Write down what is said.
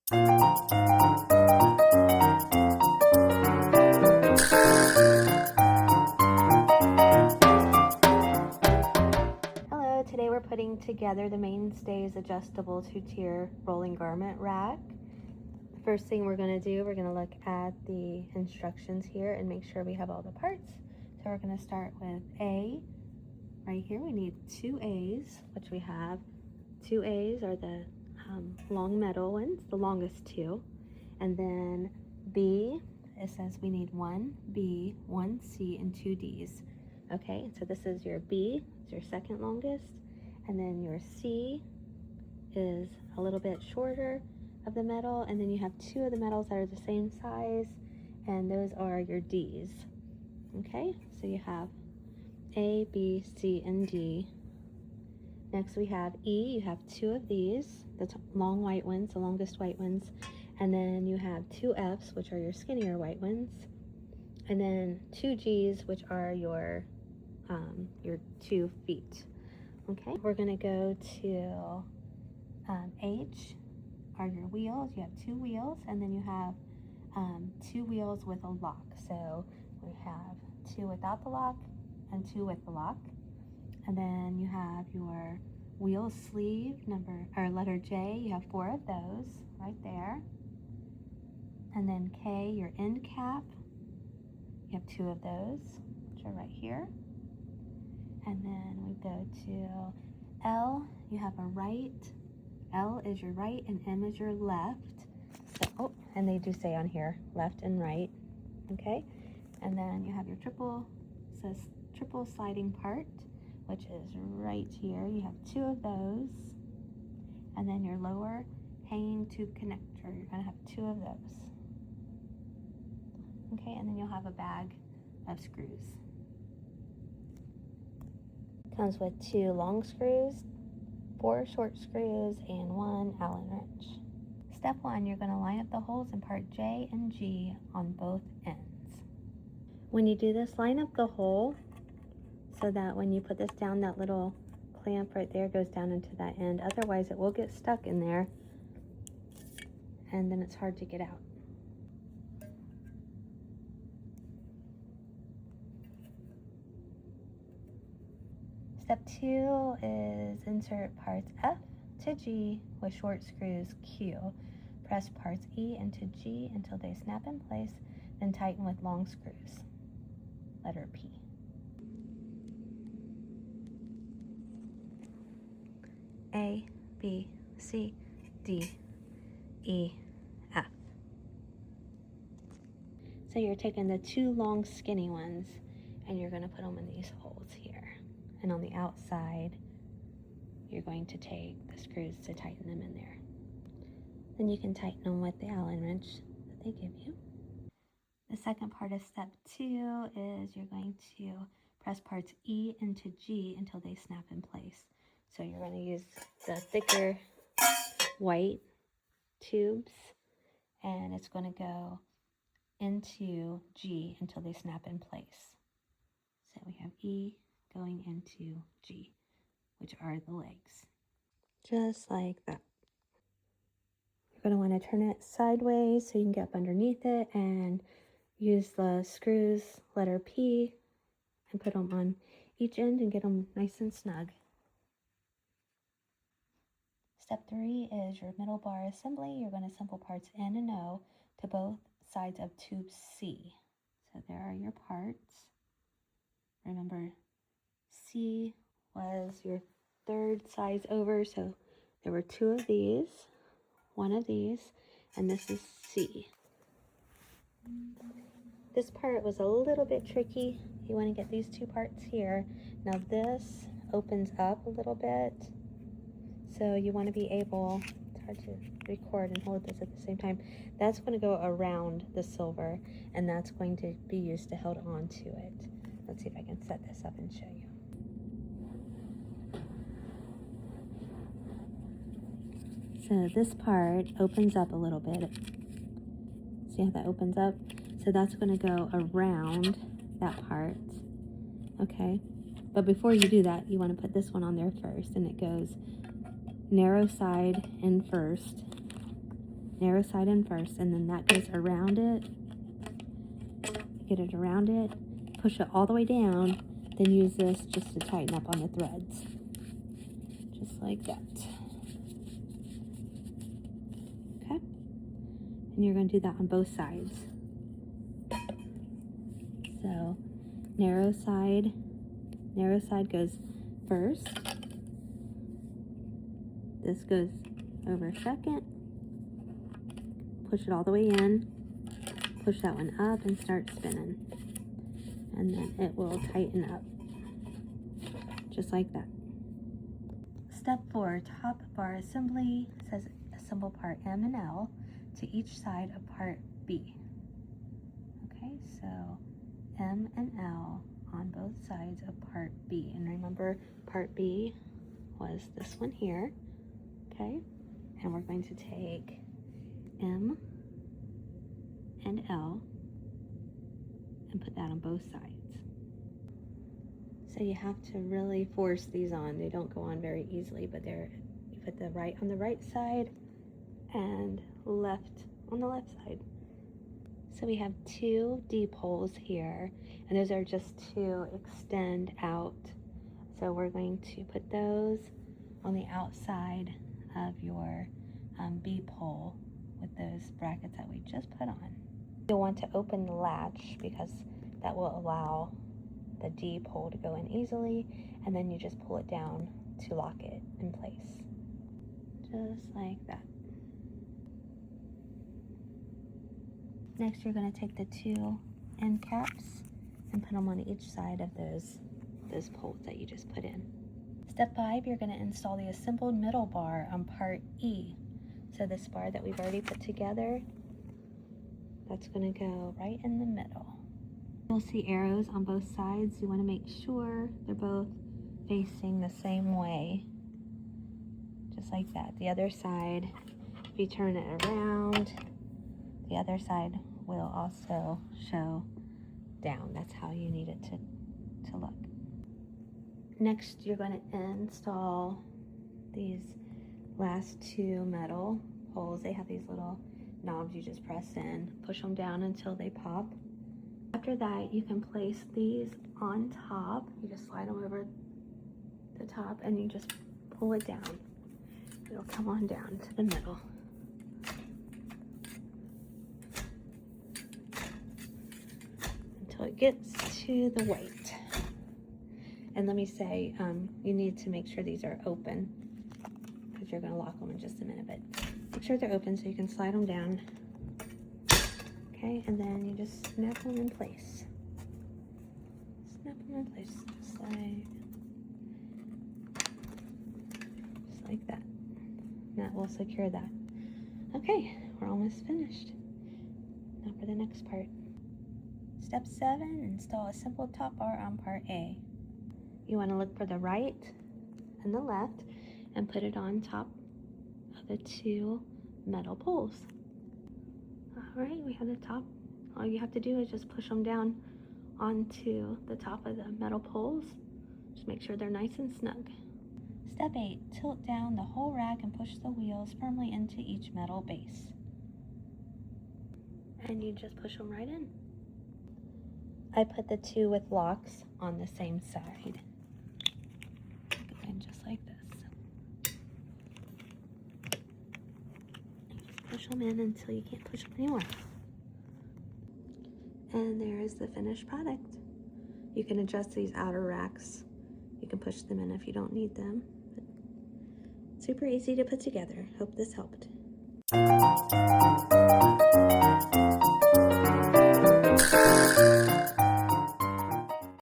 Hello, today we're putting together the Mainstays adjustable 2-tier rolling garment rack. First thing we're going to do, we're going to look at the instructions here and make sure we have all the parts. So we're going to start with A. Right here we need 2 A's, which we have. 2 A's are the long metal ones, the longest 2. And then B, it says we need 1 B, 1 C, and 2 D's. Okay, so this is your B, it's your second longest, and then your C is a little bit shorter of the metal, and then you have 2 of the metals that are the same size, and those are your D's. Okay, so you have A, B, C, and D. Next we have E, you have 2 of these, the long white ones, the longest white ones, and then you have 2 F's, which are your skinnier white ones, and then 2 G's, which are your 2 feet. Okay, we're gonna go to H are your wheels. You have 2 wheels, and then you have 2 wheels with a lock. So we have 2 without the lock and 2 with the lock. And then you have your wheel sleeve letter J. You have 4 of those right there. And then K, your end cap. You have 2 of those, which are right here. And then we go to L. You have a right. L is your right and M is your left. So, and they do say on here left and right. Okay. And then you have your says triple sliding part, which is right here. You have 2 of those. And then your lower hanging tube connector, you're going to have 2 of those. Okay, and then you'll have a bag of screws. Comes with 2 long screws, 4 short screws, and 1 Allen wrench. Step 1, you're going to line up the holes in part J and G on both ends. When you do this, line up the hole so that when you put this down, that little clamp right there goes down into that end. Otherwise, it will get stuck in there, and then it's hard to get out. Step 2 is insert parts F to G with short screws Q. Press parts E into G until they snap in place, then tighten with long screws. Letter P. A, B, C, D, E, F. So you're taking the 2 long skinny ones and you're going to put them in these holes here. And on the outside, you're going to take the screws to tighten them in there. Then you can tighten them with the Allen wrench that they give you. The second part of step 2 is you're going to press parts E into G until they snap in place. So you're going to use the thicker white tubes, and it's going to go into G until they snap in place. So we have E going into G, which are the legs. Just like that. You're going to want to turn it sideways so you can get up underneath it and use the screws, letter P, and put them on each end and get them nice and snug. Step 3 is your middle bar assembly. You're going to assemble parts N and O to both sides of tube C. So there are your parts. Remember, C was your 3rd size over, so there were 2 of these, 1 of these, and this is C. This part was a little bit tricky. You want to get these 2 parts here. Now this opens up a little bit, so you want to be able, it's hard to record and hold this at the same time. That's going to go around the silver, and that's going to be used to hold on to it. Let's see if I can set this up and show you. So this part opens up a little bit. See how that opens up? So that's going to go around that part. Okay, but before you do that, you want to put this one on there first, and it goes narrow side in first, narrow side in first, and then that goes around it. Get it around it, push it all the way down, then use this just to tighten up on the threads. Just like that. Okay? And you're going to do that on both sides. So, narrow side goes first. This goes over second. Push it all the way in. Push that one up and start spinning. And then it will tighten up. Just like that. Step 4, top bar assembly. It says assemble part M and L to each side of part B. Okay, so M and L on both sides of part B. And remember, part B was this one here. Okay, and we're going to take M and L and put that on both sides. So you have to really force these on. They don't go on very easily, but you put the right on the right side and left on the left side. So we have 2 D poles here, and those are just to extend out. So we're going to put those on the outside of your B pole with those brackets that we just put on. You'll want to open the latch because that will allow the D pole to go in easily, and then you just pull it down to lock it in place. Just like that. Next, you're going to take the 2 end caps and put them on each side of those poles that you just put in. Step 5, you're going to install the assembled middle bar on part E. So this bar that we've already put together, that's going to go right in the middle. You'll see arrows on both sides. You want to make sure they're both facing the same way. Just like that. The other side, if you turn it around, the other side will also show down. That's how you need it to look. Next, you're going to install these last 2 metal poles. They have these little knobs you just press in, push them down until they pop. After that, you can place these on top. You just slide them over the top and you just pull it down. It'll come on down to the middle. Until it gets to the white. And let me say, you need to make sure these are open because you're going to lock them in just a minute, but make sure they're open so you can slide them down. Okay, and then you just snap them in place. Snap them in place, just like that. And that will secure that. Okay, we're almost finished. Now for the next part. Step 7, install a simple top bar on part A. You want to look for the right and the left and put it on top of the 2 metal poles. Alright, we have the top. All you have to do is just push them down onto the top of the metal poles. Just make sure they're nice and snug. Step 8, tilt down the whole rack and push the wheels firmly into each metal base. And you just push them right in. I put the 2 with locks on the same side. And just like this. Just push them in until you can't push them anymore. And there is the finished product. You can adjust these outer racks. You can push them in if you don't need them. But super easy to put together. Hope this helped.